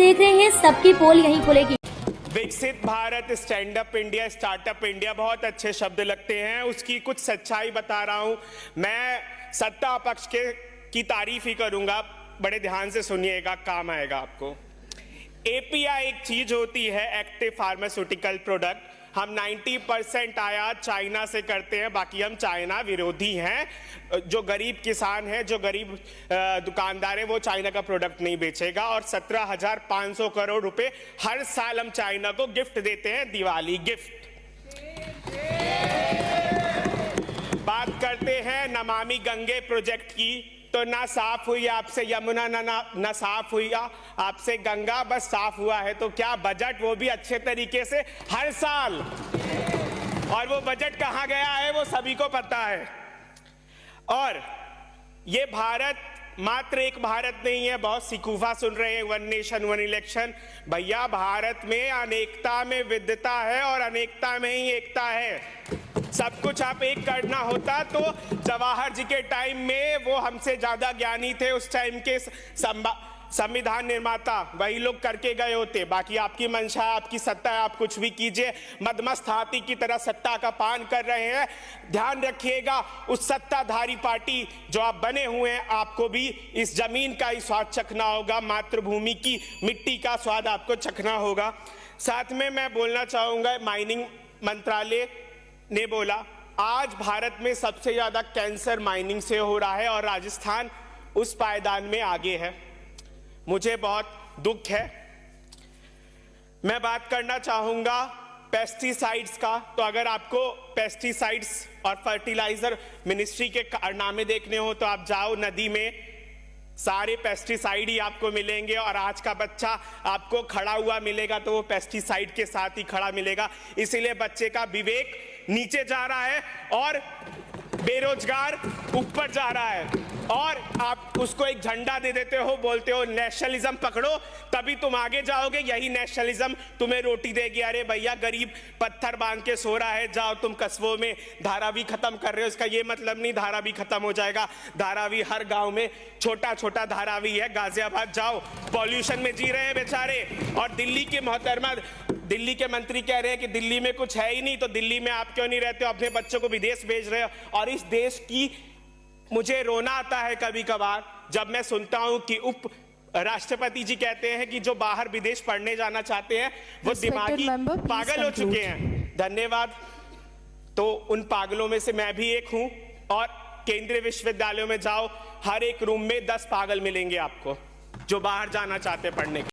देख रहे हैं सबकी पोल यहीं खुलेगी। विकसित Bharat, stand up India, startup India बहुत अच्छे शब्द लगते हैं। उसकी कुछ सच्चाई बता रहा हूं। मैं सत्ता पक्ष की तारीफ ही करूंगा, बड़े ध्यान से सुनिएगा, काम आएगा आपको। एपीआई एक चीज होती है, एक्टिव फार्मास्यूटिकल प्रोडक्ट। हम 90% आयात चाइना से करते हैं, बाकी हम चाइना विरोधी हैं। जो गरीब किसान है, जो गरीब दुकानदार है, वो चाइना का प्रोडक्ट नहीं बेचेगा। और 17,500 करोड़ रुपए हर साल हम चाइना को गिफ्ट देते हैं, दिवाली गिफ्ट। बात करते हैं नमामि गंगे प्रोजेक्ट की, तो ना साफ हुई आपसे यमुना, ना साफ हुई आपसे गंगा, बस साफ हुआ है तो क्या बजट, वो भी अच्छे तरीके से हर साल। और वो बजट कहां गया है वो सभी को पता है। और ये भारत मात्र एक भारत नहीं है। बहुत सिकूफा सुन रहे हैं, वन नेशन वन इलेक्शन। भैया, भारत में अनेकता में विविधता है और अनेकता में ही एकता है। सब कुछ आप एक करना होता तो जवाहर जी के टाइम में वो हमसे ज्यादा ज्ञानी थे, उस टाइम के संविधान निर्माता, वही लोग करके गए होते। बाकी आपकी मंशा, आपकी सत्ता है, आप कुछ भी कीजिए। मदमस्त हाथी की तरह सत्ता का पान कर रहे हैं। ध्यान रखिएगा, उस सत्ताधारी पार्टी जो आप बने हुए हैं, आपको भी इस जमीन का ही स्वाद चखना होगा, मातृभूमि की मिट्टी का स्वाद आपको चखना होगा। साथ में मैं बोलना चाहूंगा, माइनिंग मंत्रालय ने बोला आज भारत में सबसे ज्यादा कैंसर माइनिंग से हो रहा है और राजस्थान उस पायदान में आगे है। मुझे बहुत दुख है। मैं बात करना चाहूंगा पेस्टिसाइड्स का। तो अगर आपको पेस्टिसाइड्स और फर्टिलाइजर मिनिस्ट्री के कारनामे देखने हो तो आप जाओ नदी में, सारे पेस्टिसाइड ही आपको मिलेंगे। और आज का बच्चा आपको खड़ा हुआ मिलेगा तो वो पेस्टिसाइड के साथ ही खड़ा मिलेगा। इसीलिए बच्चे का विवेक नीचे जा रहा है और बेरोजगार ऊपर जा रहा है। और आप उसको एक झंडा दे देते हो, बोलते हो नेशनलिज्म पकड़ो, तभी तुम आगे जाओगे। यही नेशनलिज्म तुम्हें रोटी देगी। अरे भैया, गरीब पत्थर बांध के सो रहा है, जाओ तुम कस्बों में धारावी खत्म कर रहे हो। इसका ये मतलब नहीं धारावी खत्म हो जाएगा। धारावी हर गांव में छोटा छोटा धारावी है। गाजियाबाद जाओ, पॉल्यूशन में जी रहे हैं बेचारे। और दिल्ली के मोहतरमा, दिल्ली के मंत्री कह रहे हैं कि दिल्ली में कुछ है ही नहीं, तो दिल्ली में आप क्यों नहीं रहते हो? अपने बच्चों को विदेश भेज रहे हो। और इस देश की मुझे रोना आता है कभी कभार जब मैं सुनता हूं कि उप राष्ट्रपति जी कहते हैं कि जो बाहर विदेश पढ़ने जाना चाहते हैं वो दिमागी पागल हो चुके हैं। धन्यवाद। तो उन पागलों में से मैं भी एक हूं। और केंद्रीय विश्वविद्यालयों में जाओ, हर एक रूम में 10 पागल मिलेंगे आपको जो बाहर जाना चाहते पढ़ने के।